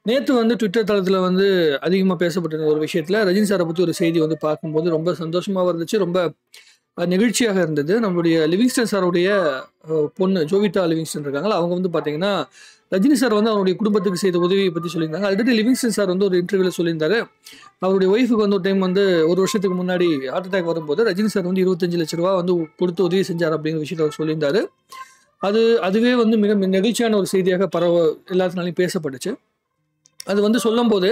நேத்து வந்து ட்விட்டர் தளத்துல வந்து அதிகமா பேசப்பட்டிருந்த ஒரு விஷயத்துல, ரஜினி சார பத்தி ஒரு செய்தி வந்து பார்க்கும்போது ரொம்ப சந்தோஷமாவும் இருந்துச்சு. ரொம்ப நெகிழ்ச்சியாக இருந்தது. நம்மளுடைய லிவிங்ஸ்டன் சாருடைய பொண்ணு ஜோவிட்டா லிவிங்ஸ்டன் இருக்காங்கல்ல, அவங்க வந்து பார்த்தீங்கன்னா, ரஜினி சார் வந்து அவருடைய குடும்பத்துக்கு செய்த உதவிய பத்தி சொல்லியிருந்தாங்க. ஆல்ரெடி லிவிங்ஸ்டன் சார் வந்து ஒரு இன்டர்வியூல சொல்லியிருந்தாரு. அவருடைய ஒய்ஃப்க்கு வந்து ஒரு டைம் வந்து 1 வருஷத்துக்கு முன்னாடி ஹார்ட் அட்டாக் வரும்போது, ரஜினி சார் வந்து ரூ. 25,00,000 வந்து குடுத்து உதவி செஞ்சார் அப்படிங்கிற விஷயத்த அவர் சொல்லியிருந்தாரு. அதுவே வந்து மிக நெகிழ்ச்சியான ஒரு செய்தியாக எல்லாத்துனாலயும் பேசப்பட்டுச்சு. அது வந்து சொல்லும்போது,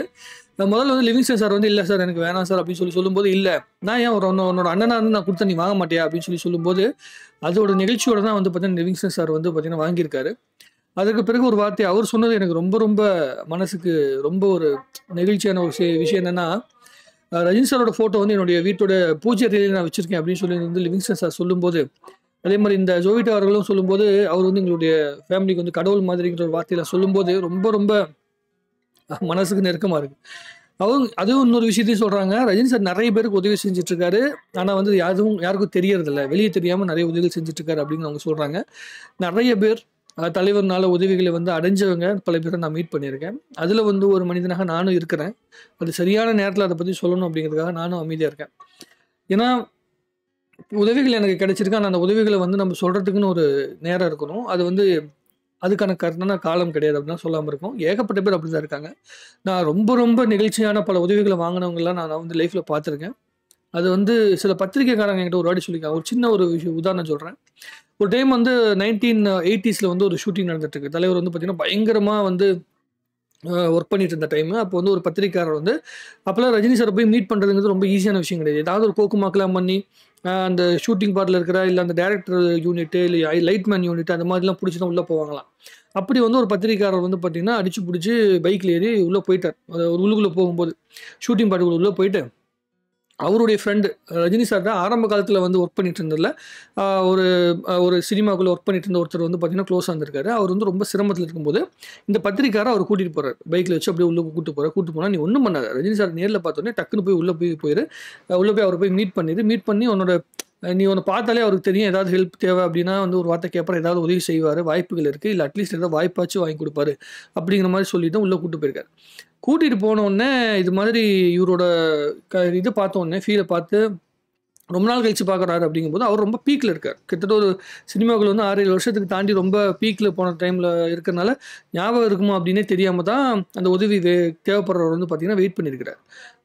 முதல்ல வந்து லிவிங்ஸ்டன் சார் வந்து, "இல்ல சார் எனக்கு வேணாம் சார்" அப்படின்னு சொல்லும்போது, "இல்ல நான் ஏன் உன்னோட அண்ணனா இருந்து நான் குடுத்தா நீ வாங்க மாட்டியா?" அப்படின்னு சொல்லும்போது, அதோட நெகிழ்ச்சியோட தான் வந்து பார்த்தீங்கன்னா, லிவிங்ஸ்டன் சார் வந்து பார்த்தீங்கன்னா வாங்கியிருக்காரு. அதுக்கு பிறகு ஒரு வார்த்தை அவர் சொன்னது எனக்கு ரொம்ப ரொம்ப மனசுக்கு ரொம்ப ஒரு நெகிழ்ச்சியான ஒரு விஷயம் என்னன்னா, ரஜினி சாரோட ஃபோட்டோ வந்து என்னுடைய வீட்டோட பூஜை அறையில நான் வச்சிருக்கேன் அப்படின்னு சொல்லி வந்து லிவிங்ஸ்டன் சார் சொல்லும்போது, அதே மாரி இந்த ஜோவிட்டா அவர்களும் சொல்லும்போது, அவர் வந்து எங்களுடைய ஃபேமிலிக்கு வந்து கடவுள் மாதிரிங்கிற ஒரு வார்த்தையில சொல்லும்போது, ரொம்ப ரொம்ப மனசுக்கு நெருக்கமா இருக்கு. அதுவும் இன்னொரு விஷயத்தையும் சொல்றாங்க. ரஜினி சார் நெறைய பேருக்கு உதவி செஞ்சுட்டு இருக்காரு. ஆனா வந்து யாருக்கும் தெரியறதில்ல. வெளிய தெரியாம நெறைய உதவிகள் செஞ்சுட்டு இருக்காரு அப்படின்னு அவங்க சொல்றாங்க. நெறைய பேர் தலைவர்னால உதவிகள வந்து அடைஞ்சவங்க பல பேர நான் மீட் பண்ணியிருக்கேன். அதுல வந்து ஒரு மனிதனாக நானும் இருக்கிறேன். அது சரியான நேரத்துல அத பத்தி சொல்லணும் அப்படிங்கிறதுக்காக நானும் அமைதியா இருக்கேன். ஏன்னா, உதவிகள் எனக்கு கிடைச்சிருக்கு. ஆனா அந்த உதவிகள வந்து நம்ம சொல்றதுக்குன்னு ஒரு நேரம் இருக்கணும். அது வந்து அதுக்கான கரெக்டான காலம் கிடையாது அப்படின்னு தான் சொல்லாம இருக்கோம். ஏகப்பட்ட பேர் அப்படிதான் இருக்காங்க. நான் ரொம்ப ரொம்ப நெகிழ்ச்சியான பல உதவிகள வாங்குனவங்கலாம் நான் வந்து லைஃப்ல பார்த்துருக்கேன். அது வந்து சில பத்திரிக்கைக்காரங்க என்கிட்ட ஒரு வாட்டி சொல்லியிருக்காங்க. ஒரு சின்ன ஒரு உதாரணம் சொல்றேன். ஒரு டைம் வந்து 1980ஸ்ல வந்து ஒரு ஷூட்டிங் நடந்துட்டு இருக்கு. தலைவர் வந்து பார்த்தீங்கன்னா, பயங்கரமா வந்து ஒர்க் பண்ணிட்டு இருந்த டைமு. அப்போ வந்து ஒரு பத்திரிக்கையாளர் வந்து அப்பலாம் ரஜினி சார போய் மீட் பண்றதுங்கிறது ரொம்ப ஈஸியான விஷயம் கிடையாது. ஏதாவது ஒரு கோக்குமாக்கெல்லாம் பண்ணி, அந்த ஷூட்டிங் பார்ட்ல இருக்கிற இல்ல அந்த டைரக்டர் யூனிட் இல்ல லைட்மேன் யூனிட் அந்த மாதிரிலாம் புடிச்சு தான் உள்ள போவாங்களாம். அப்படி வந்து ஒரு பத்திரிக்கையாளர் வந்து பார்த்தீங்கன்னா, அடிச்சு புடிச்சு பைக்ல ஏறி உள்ள போயிட்டார். ஒரு உள்ளுக்குள்ள போகும்போது, ஷூட்டிங் பார்ட்டுக்குள்ள உள்ள போயிட்டு அவருடைய ஃப்ரெண்டு ரஜினி சார் தான் ஆரம்ப காலத்தில வந்து ஒர்க் பண்ணிட்டு இருந்ததுல, அ ஒரு ஒரு சினிமாக்குள்ள ஒர்க் பண்ணிட்டு இருந்த ஒருத்தர் வந்து பார்த்தீங்கன்னா, க்ளோஸா இருந்திருக்காரு. அவர் வந்து ரொம்ப சிரமத்தில இருக்கும்போது, இந்த பத்திரிக்கையாளர் அவர கூட்டிட்டு போறாரு. பைக்ல வச்சு அப்படியே உள்ள கூட்டிட்டு போறாரு. கூட்டிட்டு போனா, "நீ ஒண்ணும் பண்ணாத. ரஜினி சார் நேர்ல பார்த்தோனே டக்குனு போய் உள்ள போயிரு. உள்ள போய் அவர போய் மீட் பண்ணிரு. மீட் பண்ணி நீ உன்ன பார்த்தாலே அவருக்கு தெரியும். ஏதாவது ஹெல்ப் தேவை அப்படின்னா வந்து ஒரு வார்த்தை கேட்பாரு. ஏதாவது உதவி செய்வாரு. வாய்ப்புகள் இருக்கு. இல்ல அட்லீஸ்ட் ஏதாவது வாய்ப்பாச்சும் வாங்கி குடுப்பாரு." அப்படிங்கிற மாரி சொல்லிட்டு உள்ள கூட்டிட்டு போயிருக்காரு. கூட்டிட்டு போனோனே, இது மாதிரி இவரோட இது பார்த்தோனே, ஃபீல பார்த்து ரொம்ப நாள் கழிச்சு பார்க்குறாரு அப்படிங்கும்போது, அவர் ரொம்ப பீக்ல இருக்காரு. கிட்டத்தட்ட ஒரு சினிமாக்குள்ள வந்து 6, 7 வருஷத்துக்கு தாண்டி ரொம்ப பீக்ல போன டைம்ல இருக்கறனால, ஞாபகம் இருக்குமா அப்படின்னே தெரியாம தான் அந்த உதவி தேவைப்படுறவர் வந்து பார்த்தீங்கன்னா, வெயிட் பண்ணியிருக்கிறார்.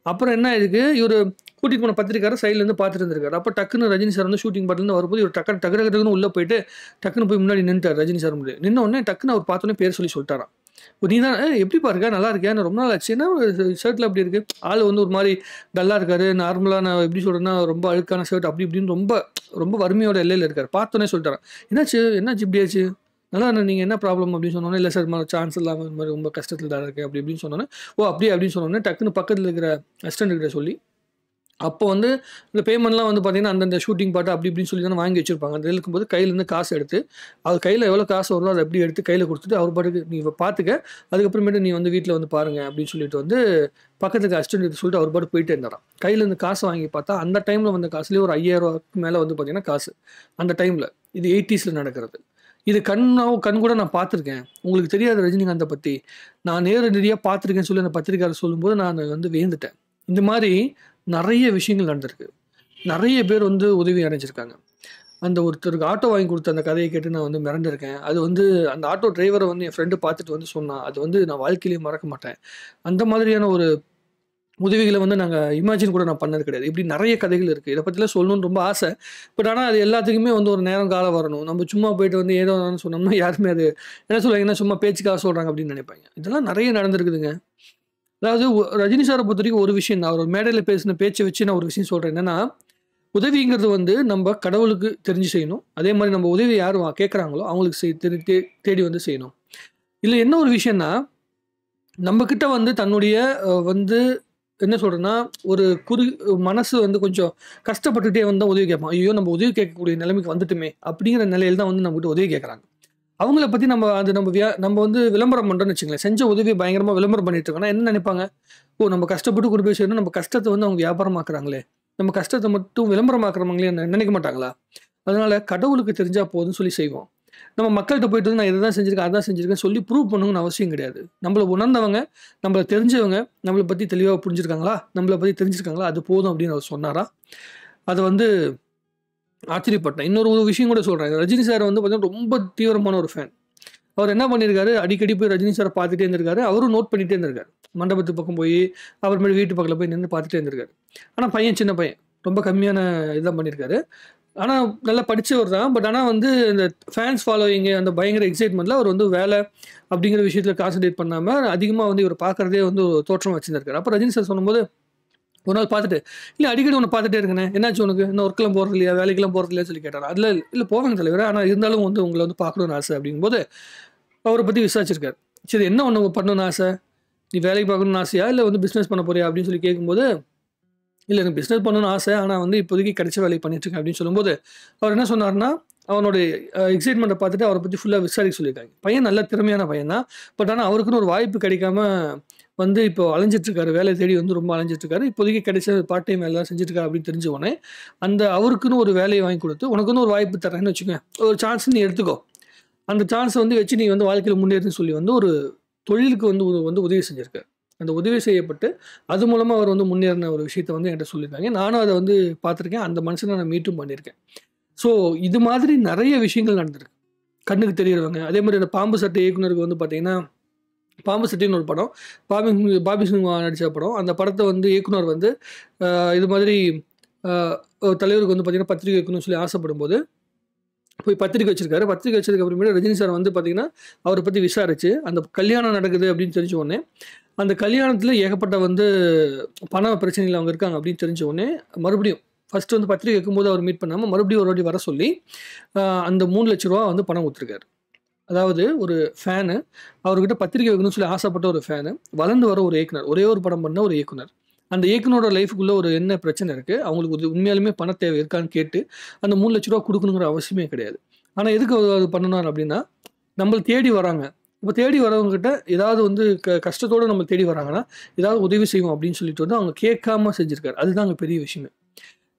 அப்புறம் என்ன ஆயிருக்கு, இவரு கூட்டிட்டு போன பத்திரிக்கையாளர் சைட்ல இருந்து பார்த்துட்டு இருந்திருக்காரு. அப்ப டக்குனு ரஜினி சார் வந்து ஷூட்டிங் பார்ட்லருந்து வரும்போது, இவரு டக்கு டக்குன்னு உள்ள போயிட்டு, டக்குனு போய் முன்னாடி நின்னுட்டாரு ரஜினி சார் முன்னாடி. நின்ன உடனே டக்குனு அவர் பார்த்தோனே பேர் சொல்லி சொல்ட்டாராம். "நீ தான் எப்படிப்பா இருக்க? நல்லா இருக்கியா? நான் ரொம்ப நாள் ஆச்சு. என்ன ஷர்ட்ல அப்படி இருக்கு?" ஆளு வந்து ஒரு மாரி டல்லா இருக்காரு. நார்மலா நான் எப்படி சொல்றேன்னா, ரொம்ப அழுக்கான ஷர்ட் அப்படி இப்படின்னு ரொம்ப ரொம்ப வறுமையோட எல்லையில இருக்காரு. பார்த்தோனே சொல்லிட்டாராம். "என்னாச்சு? என்னாச்சு இப்படி ஆச்சு? நல்லா இருந்தேன். நீங்க என்ன ப்ராப்ளம்?" அப்படின்னு சொன்னோனே, "இல்ல சார் சான்ஸ் இல்லாம இந்த மாரி ரொம்ப கஷ்டத்துல தான் இருக்கேன்." அப்படி இப்படின்னு சொன்னோனே, "ஓ! அப்படியா?" அப்படின்னு சொன்னோனே, டக்குனு பக்கத்துல இருக்கிற அசிஸ்டன்ட் கிட்ட சொல்லி அப்போ வந்து இந்த பேமெண்ட்லாம் வந்து பார்த்தீங்கன்னா, அந்தந்த ஷூட்டிங் பார்ட் அப்படி இப்படின்னு சொல்லி தானே வாங்கி வச்சிருப்பாங்க. அது இருக்கும்போது கையிலேருந்து காசு எடுத்து, அது கையில எவ்வளோ காசு வருதோ அத அப்படியே எடுத்து கையில குடுத்துட்டு, அவர் பாட்டுக்கு "நீ பார்த்துக்க. அதுக்கப்புறமேட்டு நீ வந்து வீட்ல வந்து பாருங்க" அப்படின்னு சொல்லிட்டு வந்து பக்கத்துல இருக்க அசிஸ்டன்ட் கிட்ட சொல்லிட்டு அவர் பாட்டுக்கு போயிட்டே இருந்தாராம். கையிலேருந்து காசு வாங்கி பார்த்தா, அந்த டைம்ல வந்த காசுலயே ஒரு ரூ. 5,000க்கு மேல வந்து பார்த்தீங்கன்னா காசு. அந்த டைம்ல. இது 80ஸ்ல நடக்கிறது. இது கண்கூட நான் பார்த்துருக்கேன். உங்களுக்கு தெரியாது ரஜினிகாந்த பத்தி. நான் நேரடியா பார்த்துருக்கேன்னு சொல்லி அந்த பத்திரிக்கையாளர் சொல்லும்போது, நான் வந்து வியந்துட்டேன். இந்த மாரி நெறைய விஷயங்கள் நடந்திருக்கு. நெறைய பேர் வந்து உதவி அடைஞ்சிருக்காங்க. அந்த ஒருத்தருக்கு ஆட்டோ வாங்கி குடுத்த அந்த கதைய கேட்டு நான் வந்து மிரண்டிருக்கேன். அது வந்து அந்த ஆட்டோ டிரைவர வந்து என் ஃப்ரெண்ட் பார்த்துட்டு வந்து சொன்னான். அது வந்து நான் வாழ்க்கையிலேயே மறக்க மாட்டேன். அந்த மாதிரியான ஒரு உதவிகள வந்து நாங்க இமேஜின் கூட நான் பண்ணது கிடையாது. இப்படி நெறைய கதைகள் இருக்கு. இத பத்திலாம் சொல்லணும்னு ரொம்ப ஆசை. பட் ஆனா அது எல்லாத்துக்குமே வந்து ஒரு நேரம், காலம் வரணும். நம்ம சும்மா போயிட்டு வந்து ஏதோ சொன்னோம்னா யாருமே அது என்ன சொல்லுவாங்கன்னா, சும்மா பேச்சுக்காக சொல்றாங்க அப்படின்னு நெனைப்பாங்க. இதெல்லாம் நெறைய நடந்திருக்குதுங்க. அதாவது ரஜினி சார பொறுத்தவரைக்கும் ஒரு விஷயம் தான். அவர் மேடையில பேசின பேச்ச வச்சு நான் ஒரு விஷயம் சொல்றேன். என்னன்னா, உதவிங்கிறது வந்து நம்ப கடவுளுக்கு தெரிஞ்சு செய்யணும். அதே மாரி நம்ம உதவி யாரு கேட்கறாங்களோ, அவங்களுக்கு தேடி வந்து செய்யணும். இதுல என்ன ஒரு விஷயம்னா, நம்ம கிட்ட வந்து தன்னுடைய வந்து என்ன சொல்றேன்னா, ஒரு மனசு வந்து கொஞ்சம் கஷ்டப்பட்டுட்டே வந்தா உதவி கேட்பான். ஐயோ! நம்ம உதவி கேட்கக்கூடிய நிலைமைக்கு வந்துட்டோமே! அப்படிங்கிற நிலையில தான் வந்து நம்மகிட்ட உதவி கேட்கறாங்க. அவங்கள பத்தி நம்ம வந்து விளம்பரம் பண்றோம்னு வச்சுக்கங்களேன். செஞ்ச உதவிய பயங்கரமா விளம்பரம் பண்ணிட்டு இருக்கோம்னா என்ன நினைப்பாங்க? ஓ! நம்ம கஷ்டப்பட்டு கொண்டு போய் சேர்ந்தோம். நம்ம கஷ்டத்த வந்து அவங்க வியாபாரமாக்குறாங்களே! நம்ம கஷ்டத்த மட்டும் விளம்பரமாக்குறவங்களே நினைக்க மாட்டாங்களா? அதனால கடவுளுக்கு தெரிஞ்சா போதும்ன்னு சொல்லி செய்வோம். நம்ம மக்கள்கிட்ட போயிட்டு வந்து நான் இதை தான் செஞ்சிருக்கேன் அதான் செஞ்சிருக்கேன் சொல்லி ப்ரூவ் பண்ணணும்னு அவசியம் கிடையாது. நம்மளை உணர்ந்தவங்க, நம்மளை தெரிஞ்சவங்க, நம்மளை பற்றி தெளிவாக புரிஞ்சிருக்காங்களா, நம்மளை பற்றி தெரிஞ்சிருக்காங்களா, அது போதும் அப்படின்னு அவர் சொன்னாரா. அதை வந்து ஆச்சரியப்பட்டேன். இன்னொரு ஒரு விஷயம் கூட சொல்கிறேன். ரஜினி சார் வந்து பார்த்தீங்கன்னா ரொம்ப தீவிரமான ஒரு ஃபேன். அவர் என்ன பண்ணியிருக்காரு, அடிக்கடி போய் ரஜினி சாரை பார்த்துட்டே இருந்திருக்காரு. அவரும் நோட் பண்ணிகிட்டே இருந்திருக்காரு. மண்டபத்து பக்கம் போய் அப்புறமேட்டு வீட்டு பக்கத்தில் போய் நின்று பார்த்துட்டே இருந்திருக்காரு. ஆனால் பையன் சின்ன பையன், ரொம்ப கம்மியான இதுதான் பண்ணியிருக்காரு. ஆனால் நல்லா படித்தவர் தான். பட் ஆனால் வந்து இந்த ஃபேன்ஸ் ஃபாலோயிங்கு அந்த பயங்கர எக்ஸைட்மெண்ட்டில் அவர் வந்து வேலை அப்படிங்கிற விஷயத்தில் கான்சன்ட்ரேட் பண்ணாமல் அதிகமாக வந்து இவர் பார்க்குறதே வந்து ஒரு தோற்றம் வச்சுருக்காரு. அப்போ ரஜினி சார் சொல்லும்போது ஒரு நாள் பார்த்துட்டு, இல்லை அடிக்கடி ஒன்று பார்த்துட்டே இருக்கேனே, என்னாச்சு உனக்கு, இன்னும் ஒர்க்கெலாம் போகிறது இல்லையா, வேலைக்கெல்லாம் போகிறது இல்லையா சொல்லி கேட்டார். அதில் இல்லை போவாங்க தலைவர், ஆனால் இருந்தாலும் வந்து உங்களை வந்து பார்க்கணுன்னு ஆசை அப்படிங்கும்போது அவரை பற்றி விசாரிச்சிருக்காரு. சரி என்ன ஒன்று பண்ணணும்னு ஆசை, நீ வேலைக்கு பார்க்கணுன்னு ஆசையா இல்லை வந்து பிஸ்னஸ் பண்ண போறியா அப்படின்னு சொல்லி கேட்கும்போது, இல்லை எனக்கு பிஸ்னஸ் பண்ணணும்னு ஆசை, ஆனால் வந்து இப்போதைக்கு கிடைச்ச வேலையை பண்ணிட்டுருக்கேன் அப்படின்னு சொல்லும்போது அவர் என்ன சொன்னார்னா, அவனுடைய எக்ஸைட்மெண்ட்டை பார்த்துட்டு அவரை பற்றி ஃபுல்லாக விசாரிக்க சொல்லியிருக்காங்க. பையன் நல்ல திறமையான பையன் தான். பட் ஆனால் அவருக்குன்னு ஒரு வாய்ப்பு கிடைக்காம வந்து இப்போ அலைஞ்சிட்ருக்காரு, வேலை தேடி வந்து ரொம்ப அலைஞ்சிட்ருக்காரு. இப்போதைக்கு கிடைச்ச பார்ட் டைம் வேலை செஞ்சுட்ருக்காரு அப்படின்னு தெரிஞ்ச உடனே அந்த அவருக்குன்னு ஒரு வேலையை வாங்கி கொடுத்து, உனக்குன்னு ஒரு வாய்ப்பு தரேன்னு வச்சுக்கோங்க, ஒரு சான்ஸ் நீ எடுத்துக்கோ, அந்த சான்ஸை வந்து வச்சு நீ வந்து வாழ்க்கையில் முன்னேறுன்னு சொல்லி வந்து ஒரு தொழிலுக்கு வந்து உதவி செஞ்சுருக்காரு. அந்த உதவி செய்யப்பட்டு அது மூலமாக அவர் வந்து முன்னேறின ஒரு விஷயத்த வந்து என்கிட்ட சொல்லியிருக்காங்க. நானும் அதை வந்து பார்த்துருக்கேன். அந்த மனுஷனை நான் மீட்டும் பண்ணியிருக்கேன். ஸோ இது மாதிரி நிறைய விஷயங்கள் நடந்திருக்கு. கண்ணுக்கு தெரிகிறவங்க. அதே மாதிரி அந்த பாம்பு சட்டை இயக்குனருக்கு வந்து பார்த்தீங்கன்னா, பாம்பு சட்டைன்னு ஒரு படம், பாபி சிம்ஹா நடித்த படம். அந்த படத்தை வந்து இயக்குனர் வந்து இது மாதிரி தலைவருக்கு வந்து பார்த்தீங்கன்னா பத்திரிகை வைக்கணும்னு சொல்லி ஆசைப்படும்போது போய் பத்திரிக்கை வச்சிருக்காரு. பத்திரிக்கை வச்சதுக்கு அப்புறமேட்டு ரஜினி சார் வந்து பார்த்தீங்கன்னா அவரை பற்றி விசாரிச்சு அந்த கல்யாணம் நடக்குது அப்படின்னு தெரிஞ்ச உடனே, அந்த கல்யாணத்தில் ஏகப்பட்ட வந்து பண பிரச்சனைகள் அவங்க இருக்காங்க அப்படின்னு தெரிஞ்ச உடனே மறுபடியும் ஃபஸ்ட்டு வந்து பத்திரிக்கை வைக்கும்போது அவர் மீட் பண்ணாமல் மறுபடியும் ஒரு வாட்டி வர சொல்லி அந்த 3 லட்ச ரூபா வந்து பணம் கொடுத்துருக்காரு. அதாவது ஒரு ஃபேனு, அவர்கிட்ட பத்திரிக்கை வைக்கணும்னு சொல்லி ஆசைப்பட்ட ஒரு ஃபேனு, வளர்ந்து வர ஒரு இயக்குனர், ஒரே ஒரு படம் பண்ண ஒரு இயக்குனர், அந்த இயக்குனரோட லைஃபுக்குள்ளே ஒரு என்ன பிரச்சனை இருக்குது, அவங்களுக்கு உண்மையாலுமே பண தேவை இருக்கான்னு கேட்டு அந்த 3 லட்ச ரூபா கொடுக்கணுங்கிற அவசியமே கிடையாது. ஆனால் எதுக்கு அது பண்ணணும் அப்படின்னா, நம்மளை தேடி வராங்க. இப்போ தேடி வரவங்ககிட்ட ஏதாவது வந்து கஷ்டத்தோடு நம்ம தேடி வராங்கன்னா ஏதாவது உதவி செய்வோம் அப்படின்னு சொல்லிட்டு வந்து அவங்க கேட்காம செஞ்சுருக்காரு. அதுதான் அங்கே பெரிய விஷயமே.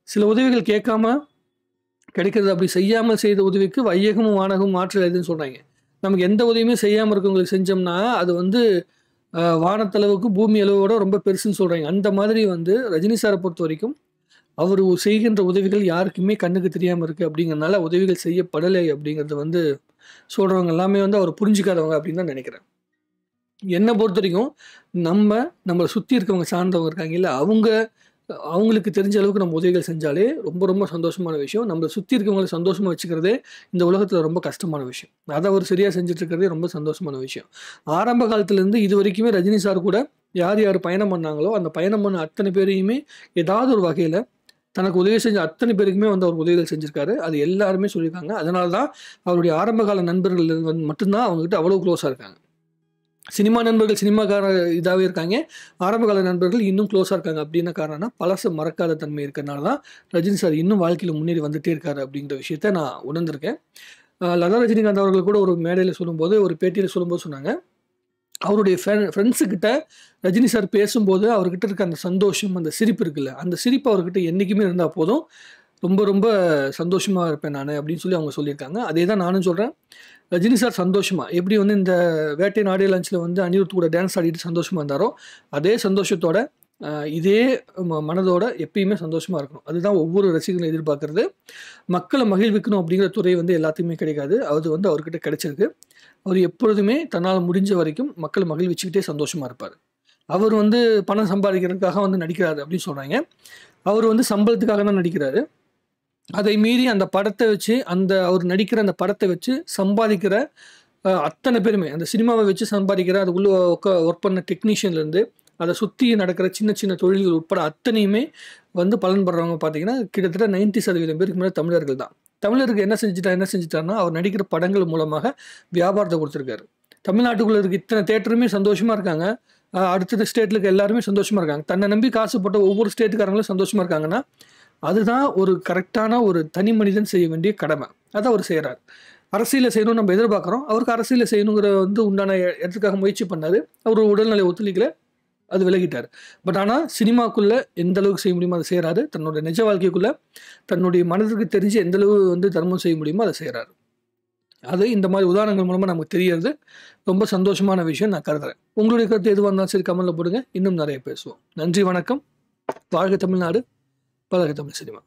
சில உதவிகள் கேட்காம கிடைக்கிறது, அப்படி செய்யாமல் செய்த உதவிக்கு வையகமும் வானகமும் ஆற்றல் எதுன்னு சொல்கிறாங்க. நமக்கு எந்த உதவியுமே செய்யாமல் இருக்கவங்களுக்கு செஞ்சோம்னா அது வந்து வானத்தளவுக்கு பூமி அளவோட ரொம்ப பெருசுன்னு சொல்கிறாங்க. அந்த மாதிரி வந்து ரஜினி சாரை பொறுத்த வரைக்கும் அவர் செய்கின்ற உதவிகள் யாருக்குமே கண்ணுக்கு தெரியாமல் இருக்குது அப்படிங்கிறதுனால உதவிகள் செய்யப்படலை அப்படிங்கிறது வந்து சொல்கிறவங்க எல்லாமே வந்து அவர் புரிஞ்சிக்காதவங்க அப்படின்னு தான் நினைக்கிறேன். என்னை பொறுத்த வரைக்கும் நம்மளை சுற்றி இருக்கவங்க சார்ந்தவங்க இருக்காங்க இல்லை, அவங்களுக்கு தெரிஞ்ச அளவுக்கு நம்ம உதவிகள் செஞ்சாலே ரொம்ப ரொம்ப சந்தோஷமான விஷயம். நம்மளை சுற்றி இருக்கவங்களை சந்தோஷமாக வச்சுக்கிறதே இந்த உலகத்தில் ரொம்ப கஷ்டமான விஷயம். அதை அவர் சரியாக செஞ்சுட்டு இருக்கிறதே ரொம்ப சந்தோஷமான விஷயம். ஆரம்ப காலத்துலேருந்து இது வரைக்குமே ரஜினி சார் கூட யார் யார் பயணம் பண்ணாங்களோ அந்த பயணம் பண்ண அத்தனை பேரையுமே ஏதாவது ஒரு வகையில் தனக்கு உதவி செஞ்ச அத்தனை பேருக்குமே வந்து அவர் உதவிகள் செஞ்சுருக்காரு. அது எல்லாருமே சொல்லியிருக்காங்க. அதனால தான் அவருடைய ஆரம்பகால நண்பர்கள் வந்து மட்டும்தான் அவங்ககிட்ட அவ்வளோ க்ளோஸாக இருக்காங்க. சினிமா நண்பர்கள் சினிமாக்கார இதாகவே இருக்காங்க, ஆரம்பகால நண்பர்கள் இன்னும் க்ளோஸாக இருக்காங்க. அப்படின்ன காரணம்னா பழச மறக்காத தன்மை இருக்கிறனால தான் ரஜினி சார் இன்னும் வாழ்க்கையில் முன்னேறி வந்துகிட்டே இருக்காரு அப்படிங்கிற விஷயத்த நான் உணர்ந்திருக்கேன். லதா ரஜினிகாந்த் அவர்கள் கூட ஒரு மேடையில் சொல்லும்போது, ஒரு பேட்டியில் சொல்லும்போது சொன்னாங்க, அவருடைய ஃப்ரெண்ட்ஸுக்கிட்ட ரஜினி சார் பேசும்போது அவர்கிட்ட இருக்க அந்த சந்தோஷம், அந்த சிரிப்பு இருக்குல்ல, அந்த சிரிப்பு அவர்கிட்ட என்றைக்குமே இருந்தால் போதும், ரொம்ப ரொம்ப சந்தோஷமாக இருப்பேன் நான் அப்படின்னு சொல்லி அவங்க சொல்லியிருக்காங்க. அதே தான் நானும் சொல்கிறேன். ரஜினி சார் சந்தோஷமாக எப்படி வந்து இந்த வேட்டை ஆடியோ லான்ச்சில் வந்து அனிருத் கூட டான்ஸ் ஆடிட்டு சந்தோஷமாக இருந்தாரோ, அதே சந்தோஷத்தோட இதே மனதோட எப்பயுமே சந்தோஷமாக இருக்கணும். அதுதான் ஒவ்வொரு ரசிகர்களும் எதிர்பார்க்குறது. மக்களை மகிழ்விக்கணும் அப்படிங்கிற துறை வந்து எல்லாத்தையுமே கிடைக்காது. அது வந்து அவர்கிட்ட கிடைச்சிருக்கு. அவர் எப்பொழுதுமே தன்னால் முடிஞ்ச வரைக்கும் மக்களை மகிழ்விச்சுக்கிட்டே சந்தோஷமாக இருப்பார். அவர் வந்து பணம் சம்பாதிக்கிறதுக்காக வந்து நடிக்கிறாரு அப்படின்னு சொல்கிறாங்க. அவர் வந்து சம்பளத்துக்காக தான் நடிக்கிறாரு. அதை மீறி அந்த படத்தை வச்சு அவர் நடிக்கிற அந்த படத்தை வச்சு சம்பாதிக்கிற அத்தனை பேருமே, அந்த சினிமாவை வச்சு சம்பாதிக்கிற அதுக்குள்ளே ஒர்க் பண்ண டெக்னீஷியன்லேருந்து அதை சுற்றி நடக்கிற சின்ன சின்ன தொழில்கள் உட்பட அத்தனையுமே வந்து பலன் படுறவங்க பார்த்தீங்கன்னா கிட்டத்தட்ட 90% பேருக்கு மேலே தமிழர்கள் தான். தமிழருக்கு என்ன செஞ்சுட்டாருன்னா அவர் நடிக்கிற படங்கள் மூலமாக வியாபாரத்தை கொடுத்துருக்காரு. தமிழ்நாட்டுக்குள்ளே இருக்க இத்தனை தேட்டருமே சந்தோஷமாக இருக்காங்க. அடுத்த ஸ்டேட்டில் இருக்க எல்லாருமே சந்தோஷமாக இருக்காங்க. தன்னை நம்பி காசு போட்ட ஒவ்வொரு ஸ்டேட்டுக்காரங்களும் சந்தோஷமாக இருக்காங்கன்னா அதுதான் ஒரு கரெக்டான ஒரு தனி மனிதன் செய்ய வேண்டிய கடமை. அதை அவர் செய்கிறார். அரசியலில் செய்யணும்னு நம்ம எதிர்பார்க்குறோம். அவருக்கு அரசியலில் செய்யணுங்கிற வந்து உண்டான இடத்துக்காக முயற்சி பண்ணார். அவர் உடல்நிலை ஒத்துழைக்கல, அது விலகிட்டார். பட் ஆனால் சினிமாக்குள்ளே எந்த அளவுக்கு செய்ய முடியுமோ அதை செய்கிறாரு. தன்னோட நிஜ வாழ்க்கைக்குள்ளே தன்னுடைய மனதுக்கு தெரிஞ்சு எந்தளவு வந்து தர்மம் செய்ய முடியுமோ அதை செய்கிறாரு. அது இந்த மாதிரி உதாரணங்கள் மூலமாக நமக்கு தெரியறது ரொம்ப சந்தோஷமான விஷயம் நான் கருதுறேன். உங்களுடைய கருத்து எதுவாக இருந்தாலும் சரி கமெண்ட்ல போடுங்க. இன்னும் நிறைய பேசுவோம். நன்றி, வணக்கம். வாழ்க தமிழ்நாடு, பழக தமிழ் சினிமா.